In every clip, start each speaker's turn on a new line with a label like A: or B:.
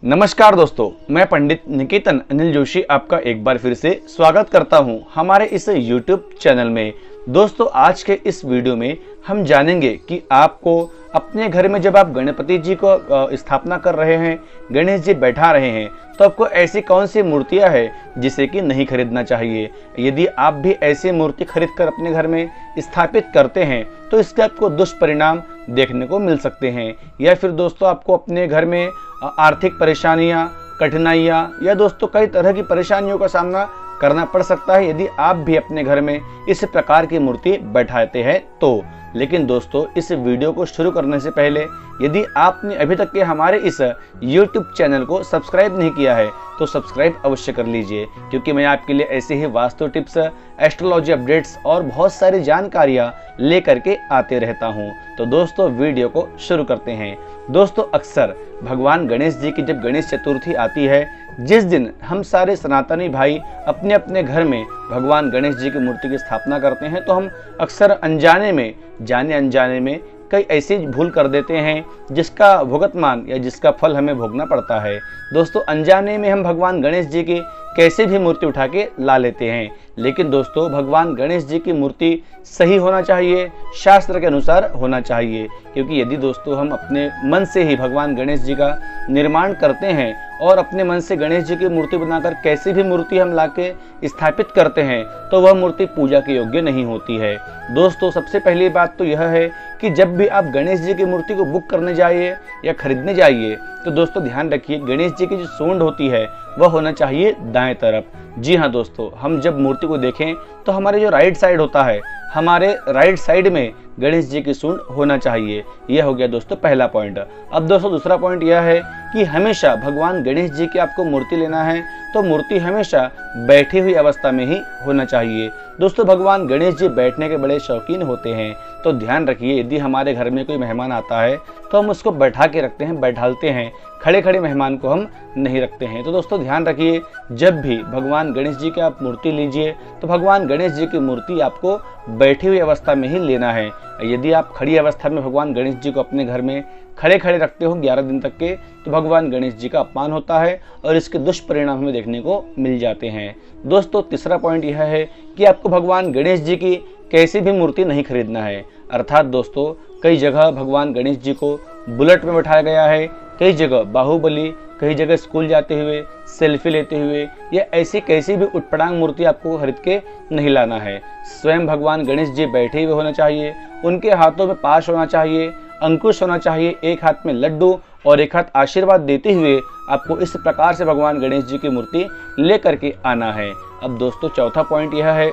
A: नमस्कार दोस्तों, मैं पंडित निकेतन अनिल जोशी आपका एक बार फिर से स्वागत करता हूं हमारे इस YouTube चैनल में। दोस्तों, आज के इस वीडियो में हम जानेंगे कि आपको अपने घर में जब आप गणपति जी को स्थापना कर रहे हैं, गणेश जी बैठा रहे हैं, तो आपको ऐसी कौन सी मूर्तियां हैं जिसे कि नहीं खरीदना चाहिए। यदि आप भी ऐसी मूर्ति खरीद कर अपने घर में स्थापित करते हैं तो इसके आपको दुष्परिणाम देखने को मिल सकते हैं, या फिर दोस्तों आपको अपने घर में आर्थिक परेशानियां, कठिनाइयां या दोस्तों कई तरह की परेशानियों का सामना करना पड़ सकता है यदि आप भी अपने घर में इस प्रकार की मूर्ति बैठाते हैं तो। लेकिन दोस्तों, इस वीडियो को शुरू करने से पहले यदि आपने अभी तक के हमारे इस YouTube चैनल को सब्सक्राइब नहीं किया है तो सब्सक्राइब अवश्य कर लीजिए, क्योंकि मैं आपके लिए ऐसे ही वास्तु टिप्स, एस्ट्रोलॉजी अपडेट्स और बहुत सारी जानकारियां लेकर के आते रहता हूं। तो दोस्तों, वीडियो को शुरू करते हैं। दोस्तों, अक्सर भगवान गणेश जी की जब गणेश चतुर्थी आती है, जिस दिन हम सारे सनातनी भाई अपने अपने घर में भगवान गणेश जी की मूर्ति की स्थापना करते हैं, तो हम अक्सर अनजाने में, जाने अनजाने में कई ऐसी भूल कर देते हैं जिसका भुगतमान या जिसका फल हमें भोगना पड़ता है। दोस्तों, अनजाने में हम भगवान गणेश जी की कैसे भी मूर्ति उठा के ला लेते हैं, लेकिन दोस्तों भगवान गणेश जी की मूर्ति सही होना चाहिए, शास्त्र के अनुसार होना चाहिए। क्योंकि यदि दोस्तों हम अपने मन से ही भगवान गणेश जी का निर्माण करते हैं और अपने मन से गणेश जी की मूर्ति बनाकर कैसी भी मूर्ति हम लाके स्थापित करते हैं तो वह मूर्ति पूजा के योग्य नहीं होती है। दोस्तों, सबसे पहली बात तो यह है कि जब भी आप गणेश जी की मूर्ति को बुक करने जाइए या खरीदने जाइए तो दोस्तों ध्यान रखिए, गणेश जी की जो सूंड होती है वह होना चाहिए दाएं तरफ। जी हाँ दोस्तों, हम जब मूर्ति को देखें तो हमारे जो राइट साइड होता है, हमारे राइट साइड में गणेश जी की सूंड होना चाहिए। यह हो गया दोस्तों पहला पॉइंट। अब दोस्तों दूसरा पॉइंट यह है कि हमेशा भगवान गणेश जी की आपको मूर्ति लेना है तो मूर्ति हमेशा बैठी हुई अवस्था में ही होना चाहिए। दोस्तों, भगवान गणेश जी बैठने के बड़े शौकीन होते हैं, तो ध्यान रखिए यदि हमारे घर में कोई मेहमान आता है तो हम उसको बैठा के रखते हैं, बैठालते हैं, खड़े खड़े मेहमान को हम नहीं रखते हैं। तो दोस्तों ध्यान रखिए, जब भी भगवान गणेश जी की आप मूर्ति लीजिए तो भगवान गणेश जी की मूर्ति आपको बैठी हुई अवस्था में ही लेना है। यदि आप खड़ी अवस्था में भगवान गणेश जी को अपने घर में खड़े खड़े रखते हो 11 दिन तक के, तो भगवान गणेश जी का अपमान होता है और इसके दुष्परिणाम हमें देखने को मिल जाते हैं। दोस्तों, तीसरा पॉइंट यह है कि आपको भगवान गणेश जी की कैसी भी मूर्ति नहीं खरीदना है। अर्थात दोस्तों, कई जगह भगवान गणेश जी को बुलेट में बैठाया गया है, कई जगह बाहुबली, कई जगह स्कूल जाते हुए, सेल्फी लेते हुए, या ऐसी कैसी भी उटपटांग मूर्ति आपको खरीद के नहीं लाना है। स्वयं भगवान गणेश जी बैठे हुए होना चाहिए, उनके हाथों में पाश होना चाहिए, अंकुश होना चाहिए, एक हाथ में लड्डू और एक हाथ आशीर्वाद देते हुए आपको इस प्रकार से भगवान गणेश जी की मूर्ति लेकर के आना है। अब दोस्तों चौथा पॉइंट यह है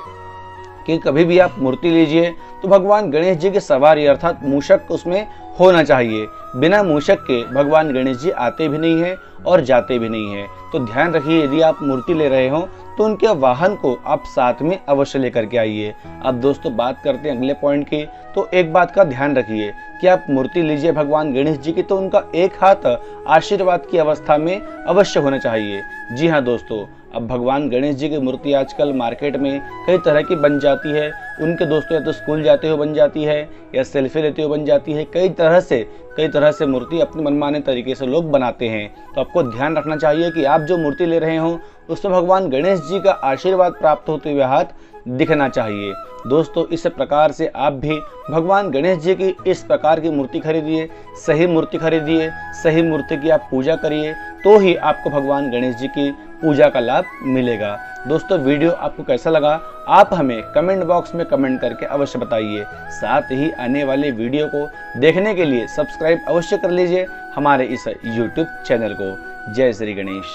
A: कि कभी भी आप मूर्ति लीजिए तो भगवान गणेश जी की सवारी अर्थात मूषक उसमें होना चाहिए। बिना मूषक के भगवान गणेश जी आते भी नहीं हैं और जाते भी नहीं हैं। तो ध्यान रखिए, यदि आप मूर्ति ले रहे हो तो उनके वाहन को आप साथ में अवश्य लेकर के आइए। अब दोस्तों बात करते हैं अगले पॉइंट की। तो एक बात का ध्यान रखिए कि आप मूर्ति लीजिए भगवान गणेश जी की तो उनका एक हाथ आशीर्वाद की अवस्था में अवश्य होना चाहिए। जी हाँ दोस्तों, अब भगवान गणेश जी की मूर्ति आजकल मार्केट में कई तरह की बन जाती है। उनके दोस्तों या तो स्कूल जाते हुए बन जाती है या सेल्फी लेते हुए बन जाती है। कई तरह से मूर्ति अपने मनमाने तरीके से लोग बनाते हैं। तो आपको ध्यान रखना चाहिए कि आप जो मूर्ति ले रहे हो उसमें भगवान गणेश जी का आशीर्वाद प्राप्त होते हुए हाथ दिखना चाहिए। दोस्तों, इस प्रकार से आप भी भगवान गणेश जी की इस प्रकार की मूर्ति खरीदिए, सही मूर्ति खरीदिए, सही मूर्ति की आप पूजा करिए, तो ही आपको भगवान गणेश जी की पूजा का लाभ मिलेगा। दोस्तों, वीडियो आपको कैसा लगा आप हमें कमेंट बॉक्स में कमेंट करके अवश्य बताइए। साथ ही आने वाले वीडियो को देखने के लिए सब्सक्राइब अवश्य कर लीजिए हमारे इस YouTube चैनल को। जय श्री गणेश।